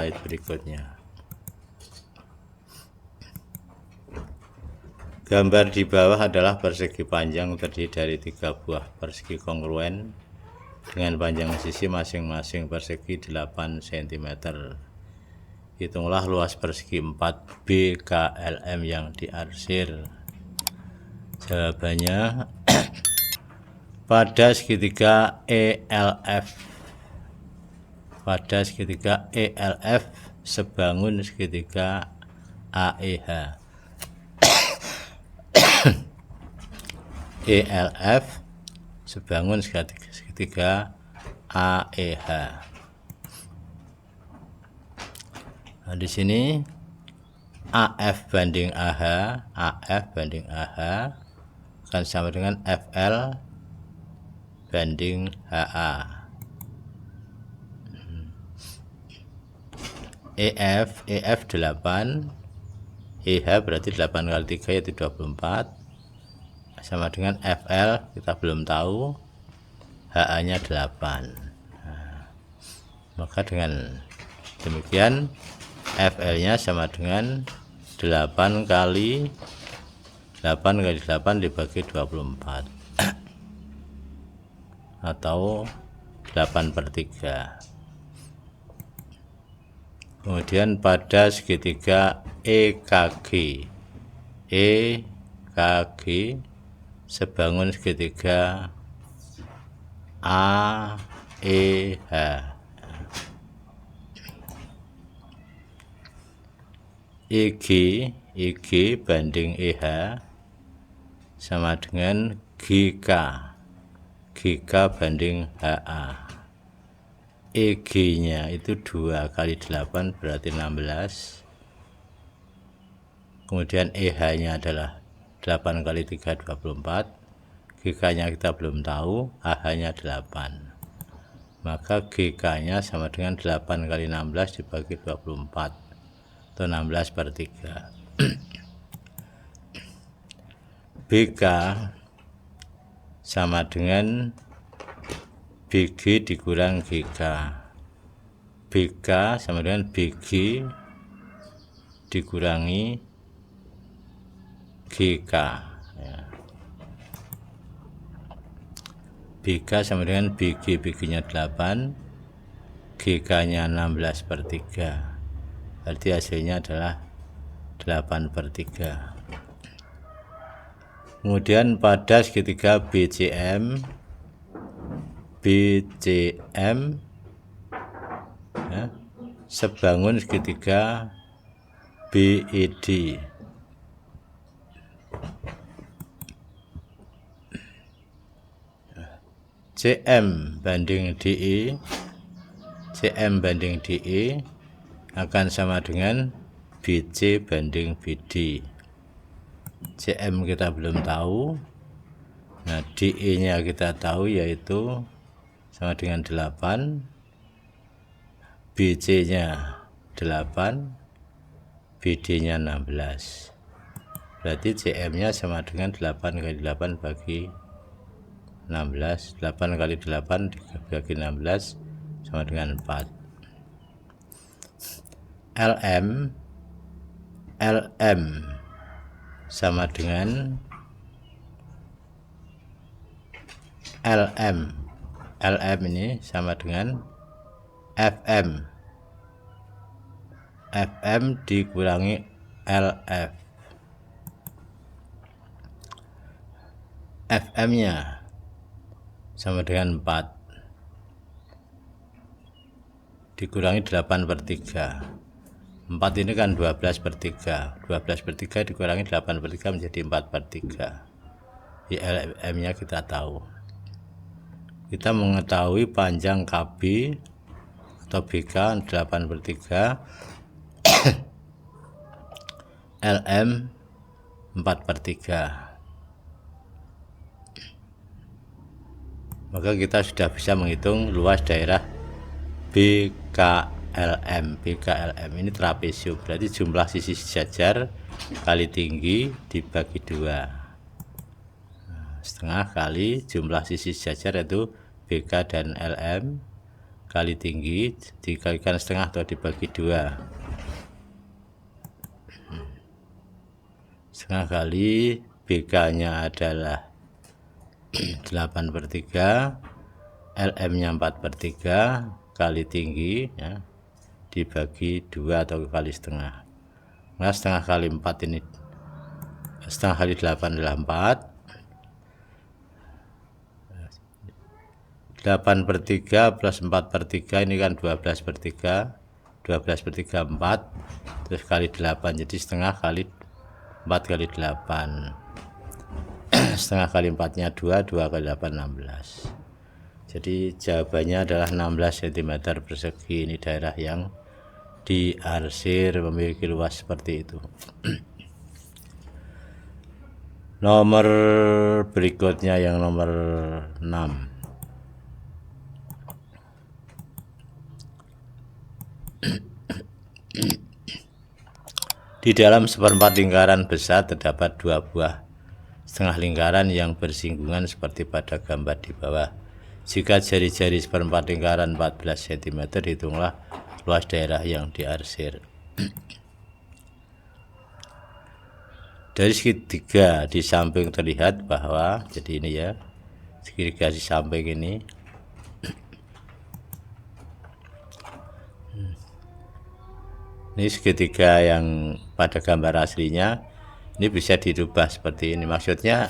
slide berikutnya. Gambar di bawah adalah persegi panjang terdiri dari 3 buah persegi kongruen dengan panjang sisi masing-masing persegi 8 cm. Hitunglah luas persegi 4 BKLM yang diarsir. Jawabannya pada segitiga ELF. Pada segitiga ELF sebangun segitiga AEH. ELF sebangun segitiga AEH. Nah, di sini AF banding AH, AF banding AH akan sama dengan FL banding HA. EF 8, EH berarti 8 kali 3 yaitu 24, sama dengan FL kita belum tahu, HA nya 8. Nah, maka dengan demikian FL nya sama dengan 8 kali 8 dibagi 24 atau 8/3. Kemudian pada segitiga EKG sebangun segitiga AEH. IG banding EH sama dengan GK banding HA. EG nya itu 2 kali 8 berarti 16. Kemudian EH nya adalah 8 kali 3 24. GK nya kita belum tahu, AH nya 8. Maka GK nya sama dengan 8 kali 16 dibagi 24 atau 16/3. BK sama dengan BG dikurang GK. BK sama dengan BG dikurangi GK. Ya. BK sama dengan BG, BG-nya 8, GK-nya 16/3. Berarti hasilnya adalah 8/3. Kemudian pada segitiga BCM ya, sebangun segitiga BED. CM banding DE, akan sama dengan BC banding BD. CM kita belum tahu, nah DE nya kita tahu yaitu sama dengan 8, BC nya 8, BD nya 16. Berarti CM nya sama dengan 8 kali 8 bagi 16. 8 kali 8 dibagi 16 sama dengan 4. LM sama dengan LM ini sama dengan FM dikurangi LF. FM nya sama dengan 4 dikurangi 8/3. 4 ini kan 12/3. 12/3 dikurangi 8/3 menjadi 4/3. LM nya kita tahu. Kita mengetahui panjang KB atau BK 8/3, LM 4/3. Maka kita sudah bisa menghitung luas daerah BKLM. Ini trapesium, berarti jumlah sisi sejajar kali tinggi dibagi 2. Setengah kali jumlah sisi sejajar yaitu BK dan LM kali tinggi dikalikan setengah atau dibagi 2. Setengah kali BK nya adalah 8/3, LM nya 4/3 kali tinggi ya, dibagi 2 atau kali setengah. Nah, setengah kali 4 ini, setengah kali 8 adalah 4. 8/3 plus 4/3 ini kan 12/3, 12/3 4, terus kali 8, jadi setengah kali 4 kali 8. Setengah kali 4 nya 2, 2 kali 8 16. Jadi jawabannya adalah 16 cm persegi. Ini daerah yang diarsir memiliki luas seperti itu. Nomor berikutnya yang nomor 6. Di dalam seperempat lingkaran besar terdapat 2 buah setengah lingkaran yang bersinggungan seperti pada gambar di bawah. Jika jari-jari seperempat lingkaran 14 cm, hitunglah luas daerah yang diarsir. Dari segitiga di samping terlihat bahwa, jadi ini ya, segitiga di samping ini. Ini segitiga yang pada gambar aslinya, ini bisa dirubah seperti ini. Maksudnya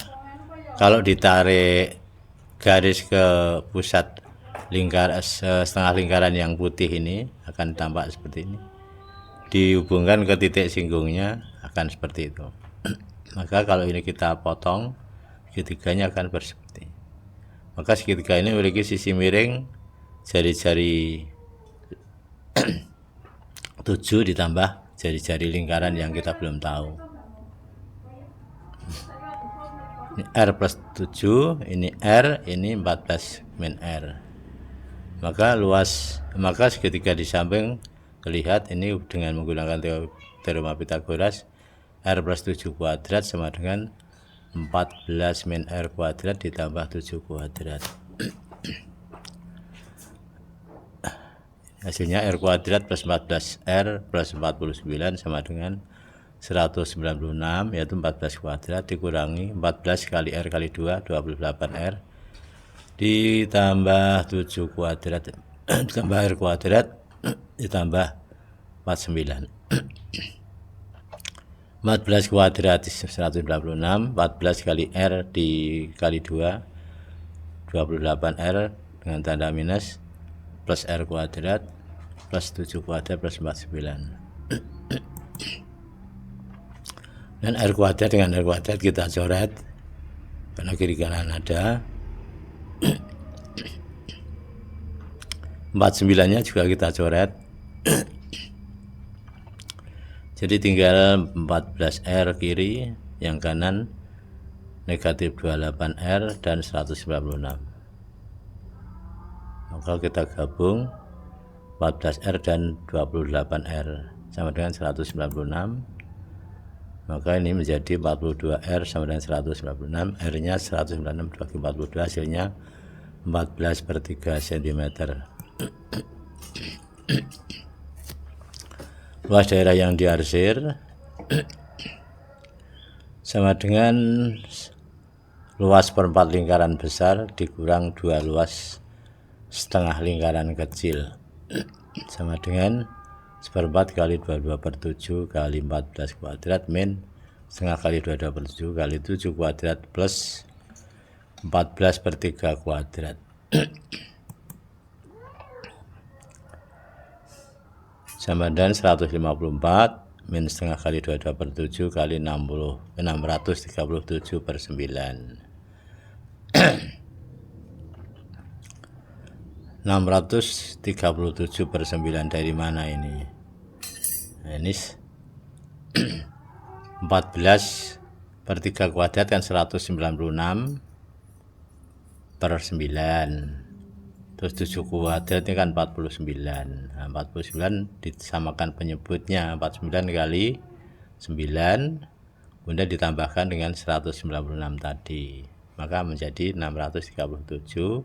kalau ditarik garis ke pusat setengah lingkaran yang putih ini akan tampak seperti ini. Dihubungkan ke titik singgungnya akan seperti itu. Maka kalau ini kita potong, segitiganya akan seperti. Maka segitiga ini memiliki sisi miring jari-jari 7 ditambah jari-jari lingkaran yang kita belum tahu. Ini R plus 7, ini R, ini 14 min R. Maka segitiga di samping terlihat ini dengan menggunakan teorema Pythagoras, R plus 7 kuadrat sama dengan 14 min R kuadrat ditambah 7 kuadrat. Hasilnya R kuadrat plus 14R plus 49 sama dengan 196, yaitu 14 kuadrat dikurangi 14 kali R kali 2, 28R, ditambah 7 kuadrat ditambah R kuadrat ditambah 49. 14 kuadrat 196, 14 kali R dikali 2, 28R dengan tanda minus, plus R kuadrat plus 7 kuadrat plus 49. Dan R kuadrat dengan R kuadrat kita coret karena kiri kanan ada. 49 nya juga kita coret. Jadi tinggal 14R kiri, yang kanan negatif 28R dan 196. Maka kita gabung 14R dan 28R sama dengan 196. Maka ini menjadi 42R sama dengan 196. R nya 196 bagi 42, hasilnya 14/3 cm. Luas daerah yang diarsir sama dengan luas perempat lingkaran besar dikurang 2 luas setengah lingkaran kecil, sama dengan 1/4 kali 22/7 kali 14 kuadrat min setengah kali 22/7 kali 7 kuadrat plus 14/3 kuadrat. Sama dengan 154 min setengah kali 22/7 kali 637/9. 637/9 dari mana ini? Nah, ini 14/3 kuadrat kan 196/9. Terus 7 kuadrat ini kan 49. Nah, 49 disamakan penyebutnya, 49 kali 9 kemudian ditambahkan dengan 196 tadi, maka menjadi 637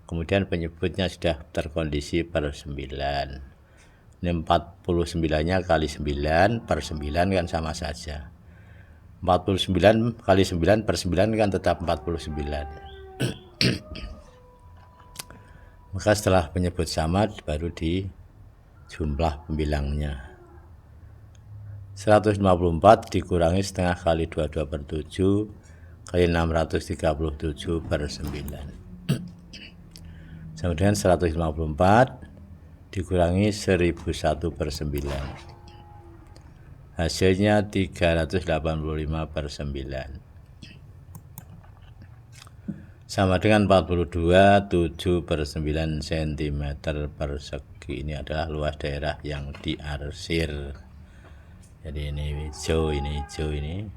kemudian penyebutnya sudah terkondisi per 9. Ini 49-nya kali 9 per 9 kan sama saja. 49 kali 9 per 9 kan tetap 49. Maka setelah penyebut sama baru di jumlah pembilangnya. 154 dikurangi setengah kali 22 per 7 kali 637 per 9 sama dengan 154 dikurangi 1001 per 9, hasilnya 385 per 9 sama dengan 42 7 per 9 cm persegi. Ini adalah luas daerah yang diarsir. Jadi ini hijau, ini hijau, ini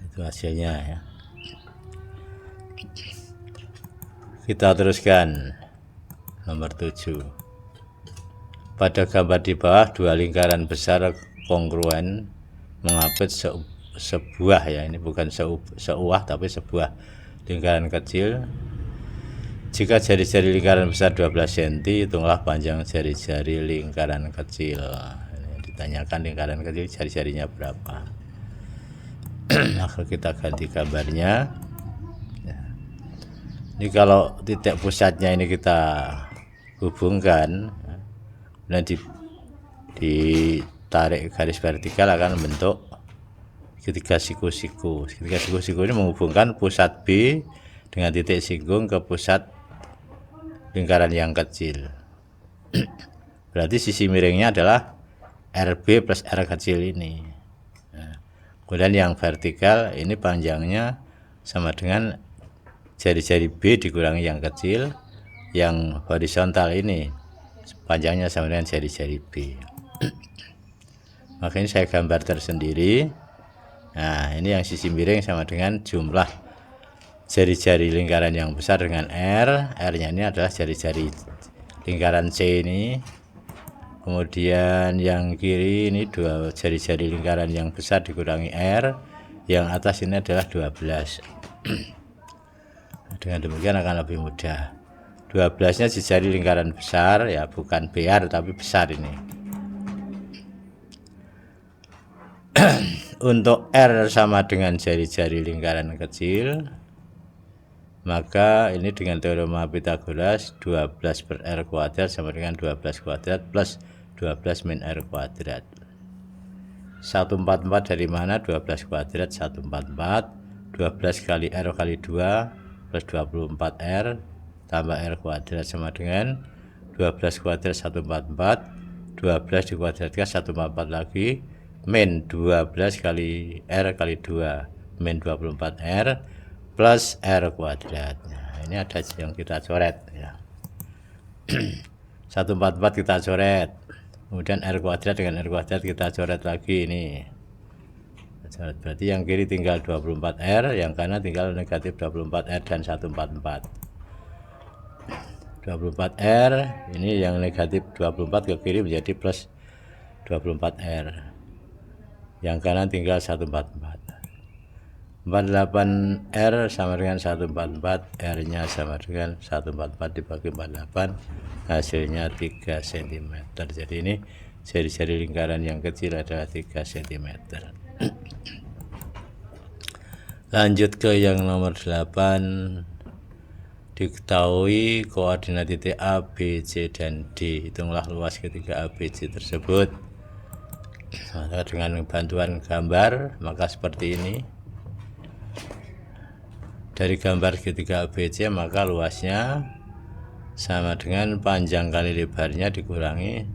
itu hasilnya ya. Kita teruskan nomor 7. Pada gambar di bawah dua lingkaran besar kongruen mengapit sebuah ya, ini bukan seuah tapi sebuah lingkaran kecil. Jika jari-jari lingkaran besar 12 cm, hitunglah panjang jari-jari lingkaran kecil. Ini ditanyakan lingkaran kecil jari-jarinya berapa. Maka kita ganti gambarnya. Ini kalau titik pusatnya ini kita hubungkan, dan ditarik garis vertikal akan membentuk segitiga siku-siku. Segitiga siku-siku ini menghubungkan pusat B dengan titik singgung ke pusat lingkaran yang kecil. Berarti sisi miringnya adalah RB plus R kecil ini. Nah, kemudian yang vertikal ini panjangnya sama dengan jari-jari B dikurangi yang kecil. Yang horizontal ini panjangnya sama dengan jari-jari B. Makanya saya gambar tersendiri. Nah, ini yang sisi miring sama dengan jumlah jari-jari lingkaran yang besar dengan R. R-nya ini adalah jari-jari lingkaran C ini. Kemudian yang kiri ini dua jari-jari lingkaran yang besar dikurangi R. Yang atas ini adalah 12. Dengan demikian akan lebih mudah. 12-nya jari lingkaran besar ya, bukan BR tapi besar ini. Untuk R sama dengan jari-jari lingkaran kecil, maka ini dengan teorema Pythagoras 12 per R kuadrat sama dengan 12 kuadrat plus 12 min R kuadrat. 144 dari mana? 12 kuadrat 144. 12 kali R kali 2 plus 24 R tambah R kuadrat sama dengan 12 kuadrat 144. 12 dikuadratkan 144 lagi min 12 kali R kali 2 min 24 R plus R kuadrat. Nah, ini ada yang kita coret ya. 144 kita coret, kemudian R kuadrat dengan R kuadrat kita coret lagi ini. Berarti yang kiri tinggal 24R, yang kanan tinggal negatif 24R dan 144. 24R ini yang negatif 24 ke kiri menjadi plus 24R. Yang kanan tinggal 144. 48R sama dengan 144, R-nya sama dengan 144 dibagi 48, hasilnya 3 cm. Jadi ini jari-jari lingkaran yang kecil adalah 3 cm. Lanjut ke yang nomor 8. Diketahui koordinat titik A, B, C, dan D. Hitunglah luas ketiga A, B, C tersebut. Maka dengan bantuan gambar, maka seperti ini. Dari gambar segitiga ABC, maka luasnya sama dengan panjang kali lebarnya dikurangi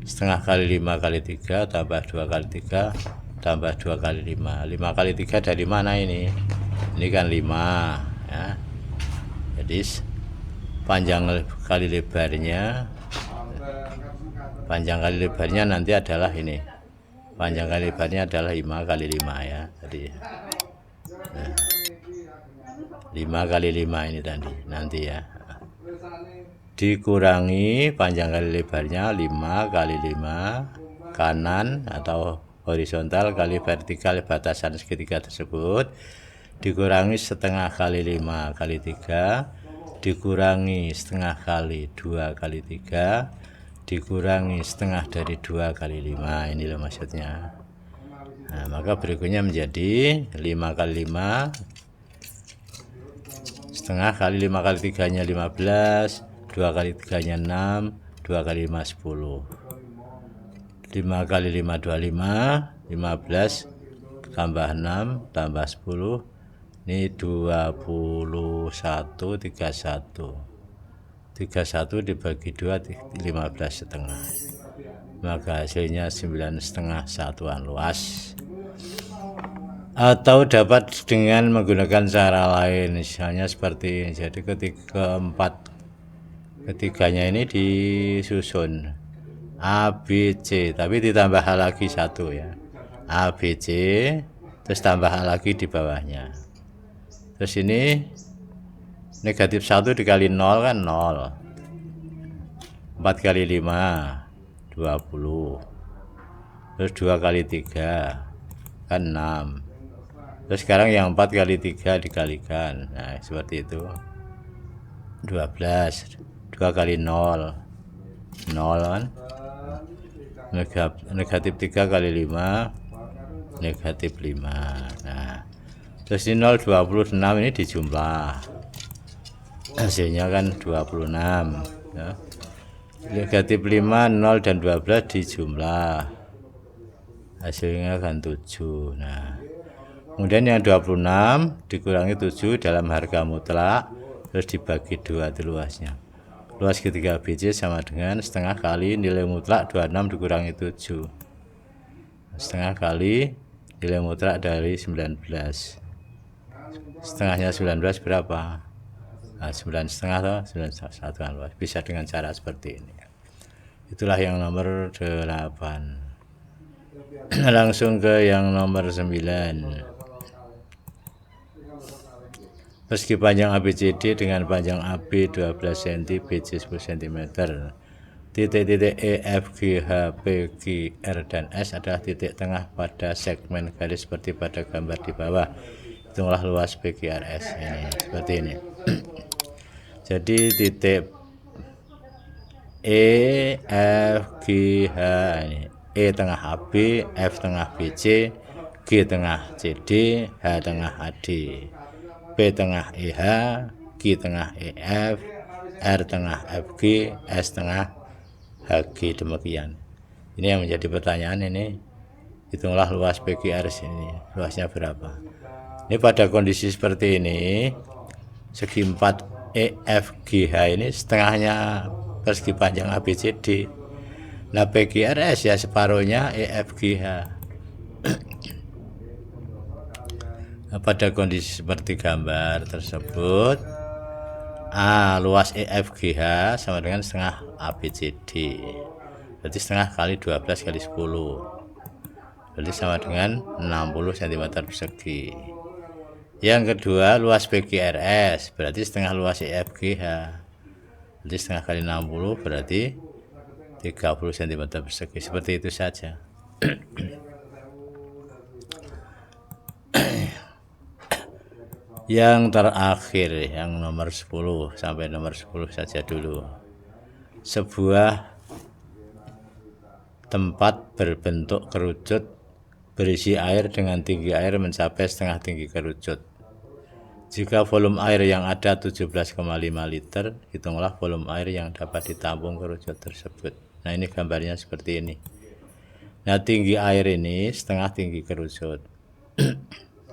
setengah kali 5 kali 3 tambah 2 kali 3 tambah 2 kali 5. 5 kali 3 dari mana ini? Ini kan 5 ya. Jadi panjang kali lebarnya nanti adalah ini. Panjang kali lebarnya adalah 5 kali 5 ya. Jadi nah, 5 kali 5 ini tadi nanti ya. Dikurangi panjang kali lebarnya 5 kali 5 kanan atau horizontal kali vertikal batasan segitiga tersebut, dikurangi setengah kali 5 kali 3 dikurangi setengah kali 2 kali 3 dikurangi setengah dari 2 kali 5. Ini loh maksudnya. Nah, maka berikutnya menjadi 5 kali 5 setengah kali 5 kali 3 nya 15, 2 kali 3 nya 6, 2 kali 5 10. 5 kali 5 25, 15 tambah 6 tambah 10, ini 21 31 dibagi 2 15 setengah, maka hasilnya 9 setengah satuan luas. Atau dapat dengan menggunakan cara lain, misalnya seperti ini. Jadi ketiganya ini disusun A, B, C, tapi ditambah H lagi 1 ya. A, B, C, terus tambah H lagi di bawahnya. Terus ini negatif 1 dikali 0 kan 0. 4 kali 5 20. Terus 2 kali 3 kan 6. Terus sekarang yang 4 kali 3 dikalikan. Nah, seperti itu. 12. 2 kali 0 kan. Negatif 3 kali 5 negatif 5. Nah, terus ini 0 26 ini dijumlah. Hasilnya kan 26 ya. Negatif 5, 0 dan 12 dijumlah. Hasilnya kan 7. Nah, kemudian yang 26 dikurangi 7 dalam harga mutlak, terus dibagi 2 itu luasnya. Luas ketiga BC sama dengan setengah kali nilai mutlak 26 dikurangi 7. Setengah kali nilai mutlak dari 19. Setengahnya 19 berapa? Nah, 9 setengah atau 9 satuan luas. Bisa dengan cara seperti ini. Itulah yang nomor 8. Langsung ke yang nomor 9. Persegi panjang ABCD dengan panjang AB 12 cm, BC 10 cm. Titik-titik E, F, G, H, P, Q, R, dan S adalah titik tengah pada segmen garis seperti pada gambar di bawah. Hitunglah luas PQRS. Ini seperti ini. Jadi titik E, F, G, H ini. E tengah AB, F tengah BC, G tengah CD, H tengah AD. P tengah EH, Q tengah EF, R tengah FG, S tengah HG. Demikian. Ini yang menjadi pertanyaan ini. Hitunglah luas PQRS ini. Luasnya berapa? Ini pada kondisi seperti ini, segi 4 EFGH ini setengahnya persegi panjang ABCD. Nah, PQRS ya separuhnya EFGH. Nah, pada kondisi seperti gambar tersebut, luas EFGH sama dengan setengah ABCD. Berarti setengah kali 12 kali 10. Berarti sama dengan 60 cm persegi. Yang kedua, luas PQRS berarti setengah luas EFGH. Berarti setengah kali 60 berarti 30 cm persegi. Seperti itu saja. Yang terakhir, yang nomor 10 sampai nomor 10 saja dulu. Sebuah tempat berbentuk kerucut berisi air dengan tinggi air mencapai setengah tinggi kerucut. Jika volume air yang ada 17,5 liter, hitunglah volume air yang dapat ditampung kerucut tersebut. Nah, ini gambarnya seperti ini. Nah, tinggi air ini setengah tinggi kerucut.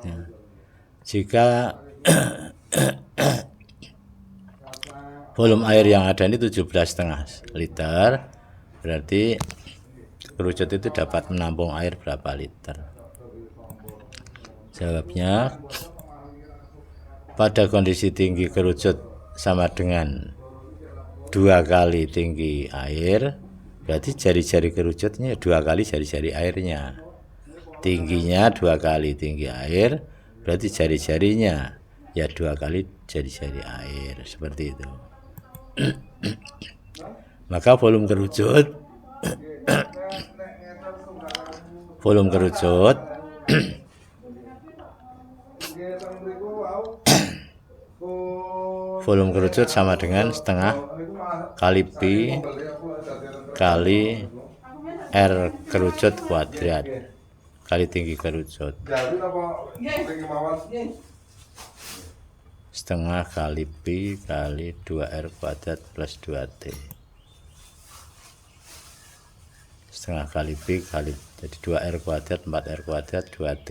Nah, jika volume air yang ada ini 17,5 liter, berarti kerucut itu dapat menampung air berapa liter? Jawabnya, pada kondisi tinggi kerucut sama dengan 2 kali tinggi air, berarti jari-jari kerucutnya 2 kali jari-jari airnya. Tingginya 2 kali tinggi air, berarti jari-jarinya ya 2 kali jari-jari air. Seperti itu. Maka volume kerucut volume kerucut sama dengan setengah kali P kali R kerucut kuadrat kali tinggi kerucut, setengah kali P kali 2R kuadrat plus 2T, setengah kali P kali, jadi 2R kuadrat 4R kuadrat 2T.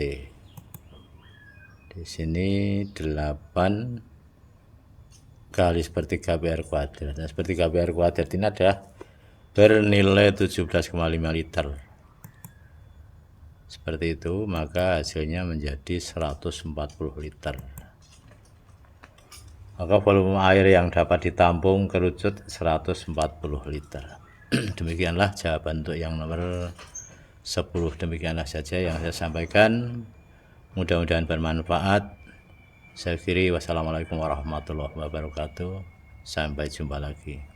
Di sini 8 kali sepertiga PR kuadrat. Nah, sepertiga PR kuadrat ini adalah bernilai 17,5 liter. Seperti itu, maka hasilnya menjadi 140 liter. Maka volume air yang dapat ditampung kerucut 140 liter. Demikianlah jawaban untuk yang nomor 10. Demikianlah saja yang saya sampaikan. Mudah-mudahan bermanfaat. Saya akhiri, wassalamualaikum warahmatullahi wabarakatuh. Sampai jumpa lagi.